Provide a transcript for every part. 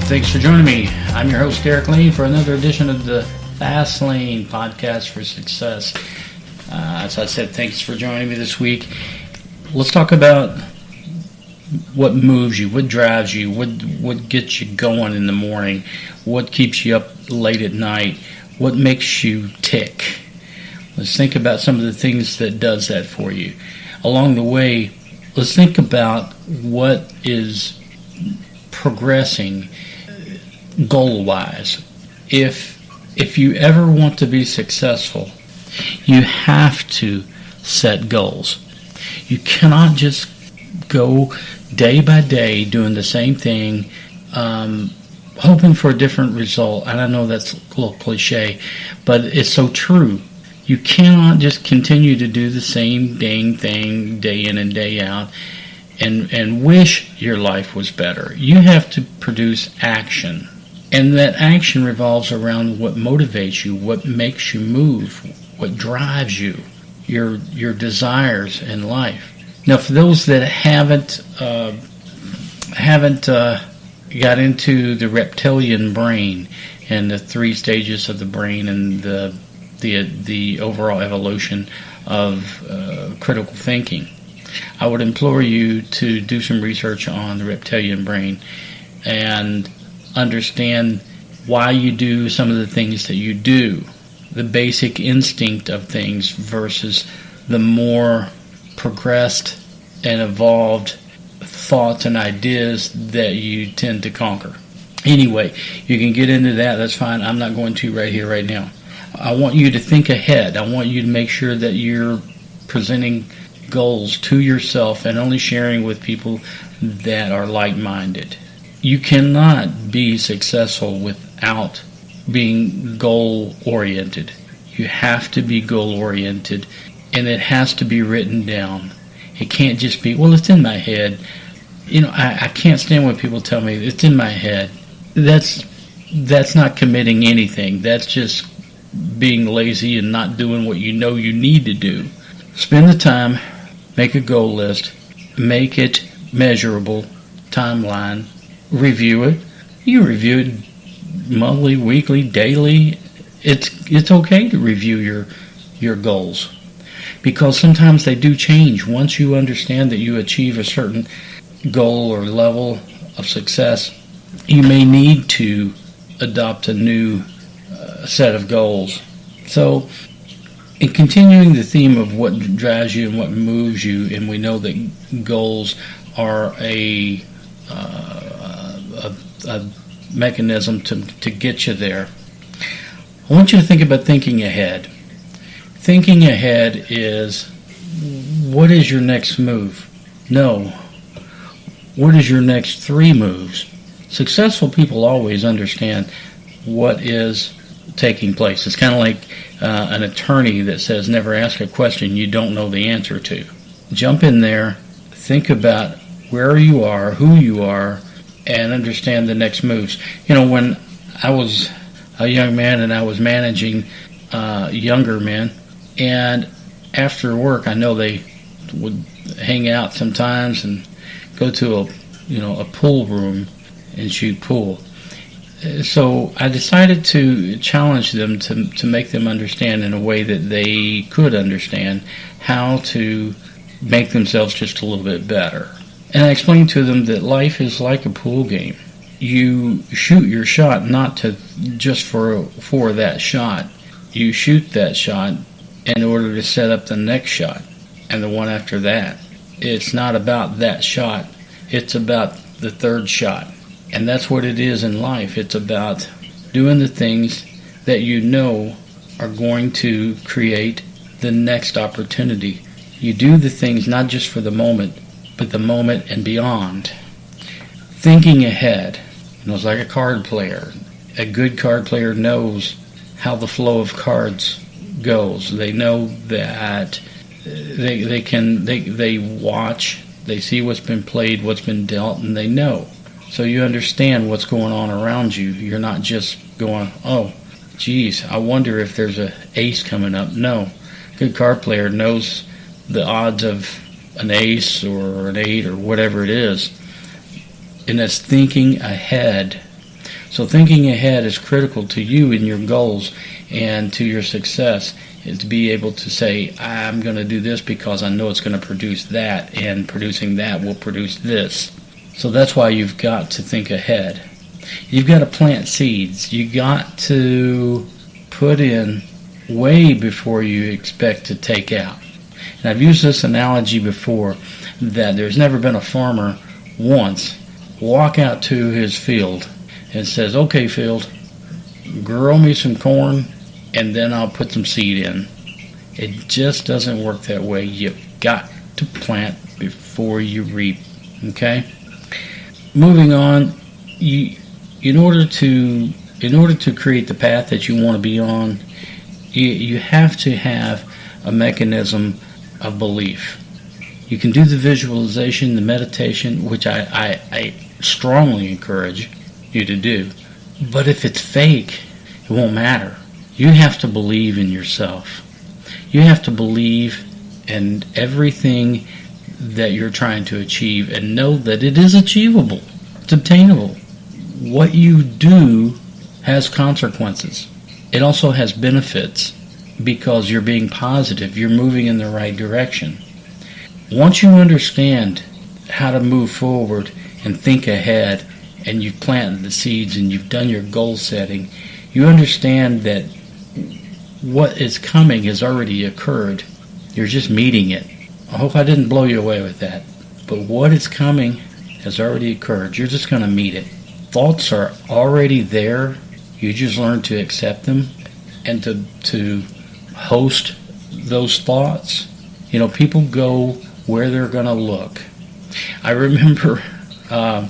Thanks for joining me. I'm your host, Derek Lane, for another edition of the Fast Lane Podcast for Success. As I said, thanks for joining me this week. Let's talk about what moves you, what drives you, what gets you going in the morning, what keeps you up late at night, what makes you tick. Let's think about some of the things that does that for you. Along the way, let's think about what is progressing goal-wise. If you ever want to be successful, you have to set goals. You cannot just go day by day doing the same thing, hoping for a different result. And I know that's a little cliche, but it's so true. You cannot just continue to do the same dang thing day in and day out and wish your life was better. You have to produce action. And that action revolves around what motivates you, what makes you move, what drives you, your desires in life. Now, for those that haven't got into the reptilian brain and the 3 stages of the brain and the overall evolution of critical thinking, I would implore you to do some research on the reptilian brain and understand why you do some of the things that you do, the basic instinct of things versus the more progressed and evolved thoughts and ideas that you tend to conquer. Anyway, you can get into that, that's fine. I'm not going to right here, right now. I want you to think ahead. I want you to make sure that you're presenting goals to yourself and only sharing with people that are like-minded. You cannot be successful without being goal-oriented. You have to be goal-oriented, and it has to be written down. It can't just be, well, it's in my head. You know, I can't stand when people tell me it's in my head. That's not committing anything. That's just being lazy and not doing what you know you need to do. Spend the time, make a goal list, make it measurable, timeline, review it. You review it monthly, weekly, daily. It's okay to review your goals, because sometimes they do change. Once you understand that you achieve a certain goal or level of success, you may need to adopt a new set of goals. So, in continuing the theme of what drives you and what moves you, and we know that goals are a mechanism to get you there, I want you to think about thinking ahead. Thinking ahead is, what is your next move? No. What is your next 3 moves? Successful people always understand what is taking place. It's kind of like an attorney that says never ask a question you don't know the answer to. Jump in there, think about where you are, who you are, and understand the next moves. You know, when I was a young man and I was managing younger men, and after work, I know they would hang out sometimes and go to a pool room and shoot pool. So I decided to challenge them to make them understand in a way that they could understand how to make themselves just a little bit better. And I explained to them that life is like a pool game. You shoot your shot not just for that shot. You shoot that shot in order to set up the next shot and the one after that. It's not about that shot. It's about the third shot. And that's what it is in life. It's about doing the things that you know are going to create the next opportunity. You do the things not just for the moment, but the moment and beyond. Thinking ahead. It's like a card player. A good card player knows how the flow of cards goes. They know that they watch, they see what's been played, what's been dealt, and they know. So you understand what's going on around you. You're not just going, oh, geez, I wonder if there's an ace coming up. No. A good card player knows the odds of an ace or an 8 or whatever it is. And that's thinking ahead. So thinking ahead is critical to you and your goals and to your success, is to be able to say, I'm going to do this because I know it's going to produce that, and producing that will produce this. So that's why you've got to think ahead. You've got to plant seeds. You've got to put in way before you expect to take out. And I've used this analogy before, that there's never been a farmer once walk out to his field and says, okay, field, grow me some corn and then I'll put some seed in. It just doesn't work that way. You've got to plant before you reap. Okay? Moving on, in order to create the path that you want to be on, you have to have a mechanism of belief. You can do the visualization, the meditation, which I strongly encourage you to do. But if it's fake, it won't matter. You have to believe in yourself. You have to believe in everything that you're trying to achieve and know that it is achievable. It's obtainable. What you do has consequences. It also has benefits because you're being positive. You're moving in the right direction. Once you understand how to move forward and think ahead, and you've planted the seeds and you've done your goal setting, you understand that what is coming has already occurred. You're just meeting it. I hope I didn't blow you away with that. But what is coming has already occurred. You're just going to meet it. Thoughts are already there. You just learn to accept them and to host those thoughts. You know, people go where they're going to look. I remember, I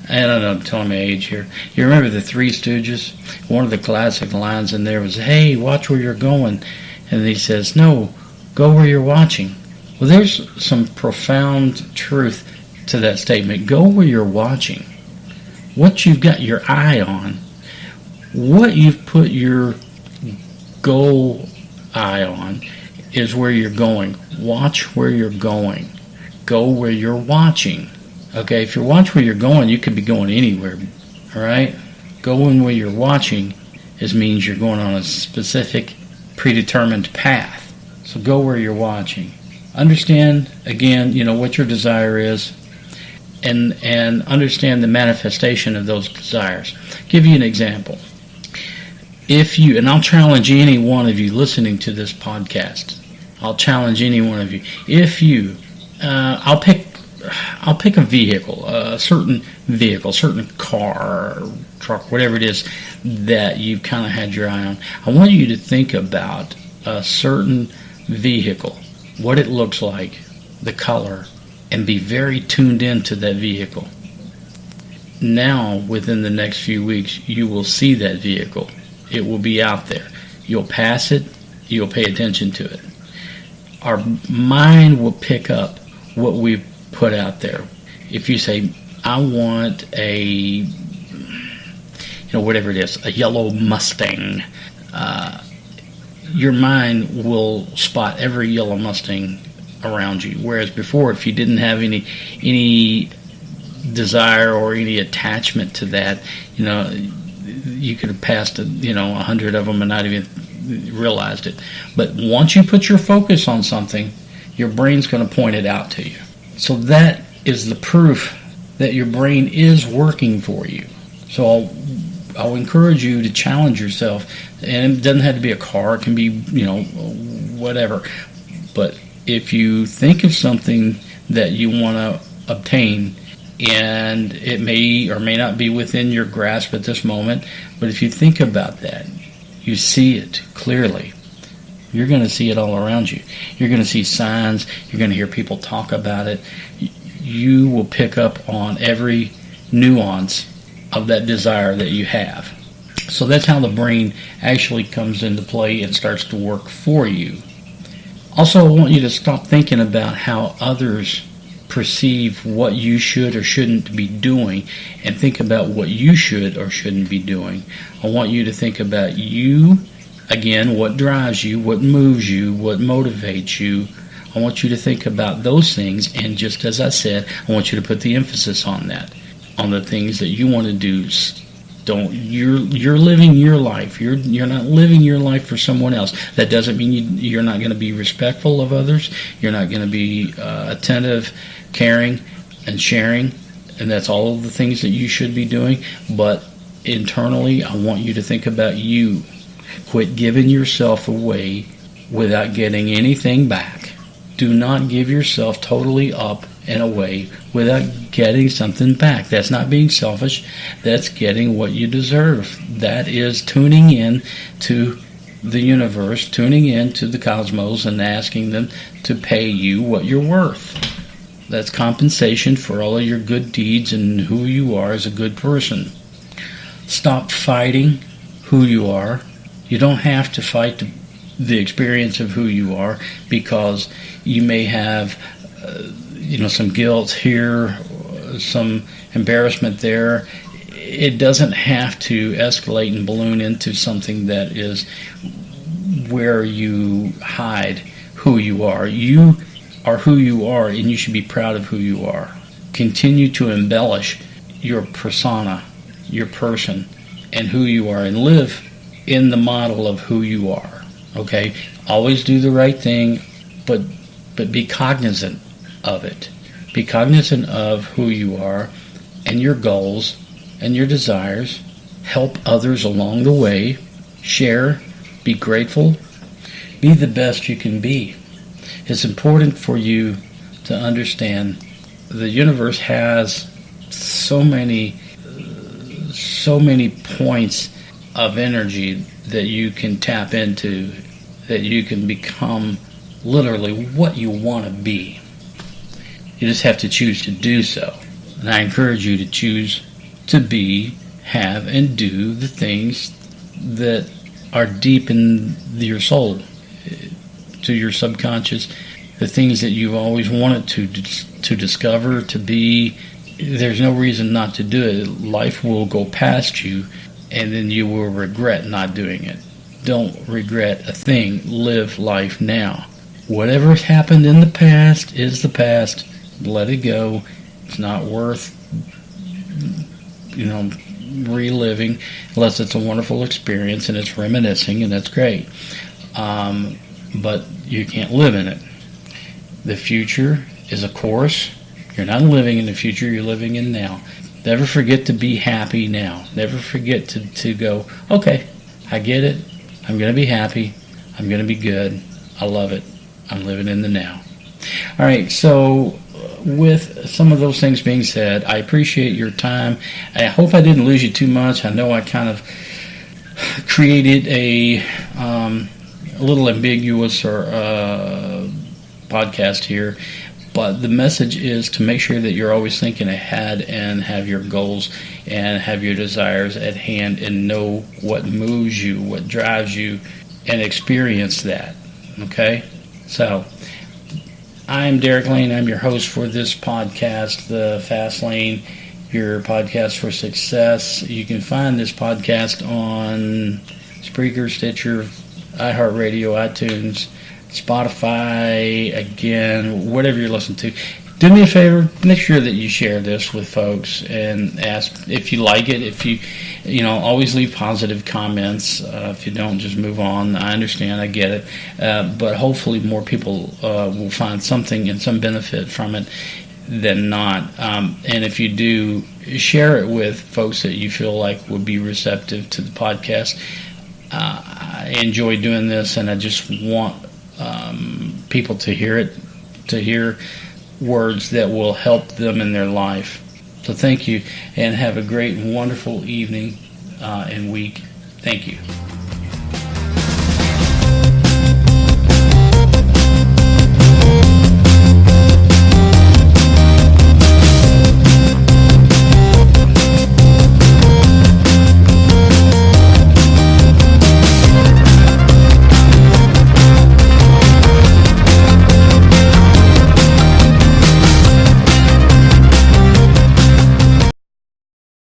don't know, I'm telling my age here. You remember the Three Stooges? One of the classic lines in there was, hey, watch where you're going. And he says, no, go where you're watching. Well, there's some profound truth to that statement. Go where you're watching. What you've got your eye on, what you've put your goal eye on, is where you're going. Watch where you're going. Go where you're watching. Okay, if you watch where you're going, you could be going anywhere. All right? Going where you're watching means you're going on a specific predetermined path. So go where you're watching. Understand, again, what your desire is, and understand the manifestation of those desires. Give you an example. And I'll challenge any one of you listening to this podcast. I'll challenge any one of you. I'll pick a vehicle, a certain vehicle, certain car, truck, whatever it is that you've kind of had your eye on. I want you to think about a certain vehicle, what it looks like, the color, and be very tuned into that vehicle. Now, within the next few weeks, you will see that vehicle. It will be out there. You'll pass it. You'll pay attention to it. Our mind will pick up what we put out there. If you say, I want whatever it is, a yellow Mustang, your mind will spot every yellow Mustang around you. Whereas before, if you didn't have any desire or any attachment to that, you could have passed 100 of them and not even realized it. But once you put your focus on something, your brain's going to point it out to you. So that is the proof that your brain is working for you. So I'll encourage you to challenge yourself, and it doesn't have to be a car. It can be whatever. But if you think of something that you want to obtain, and it may or may not be within your grasp at this moment, but if you think about that, you see it clearly. You're going to see it all around you. You're going to see signs. You're going to hear people talk about it. You will pick up on every nuance of that desire that you have. So that's how the brain actually comes into play and starts to work for you. Also, I want you to stop thinking about how others perceive what you should or shouldn't be doing, and think about what you should or shouldn't be doing. I want you to think about you, again, what drives you, what moves you, what motivates you. I want you to think about those things, and just as I said, I want you to put the emphasis on that, on the things that you want to do Don't you're living your life. You're not living your life for someone else. That doesn't mean you're not going to be respectful of others. You're not going to be attentive, caring, and sharing, and that's all of the things that you should be doing. But internally, I want you to think about you. Quit giving yourself away without getting anything back. Do not give yourself totally up and away without getting something back. That's not being selfish. That's getting what you deserve. That is tuning in to the universe, tuning in to the cosmos and asking them to pay you what you're worth. That's compensation for all of your good deeds and who you are as a good person. Stop fighting who you are. You don't have to fight the experience of who you are, because you may have some guilt here, some embarrassment there. It doesn't have to escalate and balloon into something that is where you hide who you are. You are who you are, and you should be proud of who you are. Continue to embellish your persona, your person, and who you are, and live in the model of who you are. Okay? Always do the right thing, but be cognizant of it. Be cognizant of who you are and your goals and your desires. Help others along the way. Share. Be grateful. Be the best you can be. It's important for you to understand the universe has so many points of energy that you can tap into, that you can become literally what you want to be. You just have to choose to do so. And I encourage you to choose to be, have, and do the things that are deep in your soul, to your subconscious, the things that you've always wanted to discover, to be. There's no reason not to do it. Life will go past you, and then you will regret not doing it. Don't regret a thing. Live life now. Whatever's happened in the past is the past. Let it go. It's not worth, reliving, unless it's a wonderful experience and it's reminiscing, and that's great. But you can't live in it. The future is a course. You're not living in the future, you're living in now. Never forget to be happy now. Never forget to go, okay, I get it. I'm going to be happy. I'm going to be good. I love it. I'm living in the now. All right, so with some of those things being said, I appreciate your time. I hope I didn't lose you too much. I know I kind of created a little ambiguous or podcast here, but the message is to make sure that you're always thinking ahead and have your goals and have your desires at hand and know what moves you, what drives you, and experience that. Okay? So, I'm Derek Lane. I'm your host for this podcast, The Fast Lane, your podcast for success. You can find this podcast on Spreaker, Stitcher, iHeartRadio, iTunes, Spotify, again, whatever you're listening to. Do me a favor, make sure that you share this with folks and ask if you like it. If you always leave positive comments. If you don't, just move on. I understand, I get it. But hopefully more people will find something and some benefit from it than not. And if you do, share it with folks that you feel like would be receptive to the podcast. I enjoy doing this, and I just want people to hear it, to hear words that will help them in their life. So thank you, and have a great and wonderful evening and week. Thank you.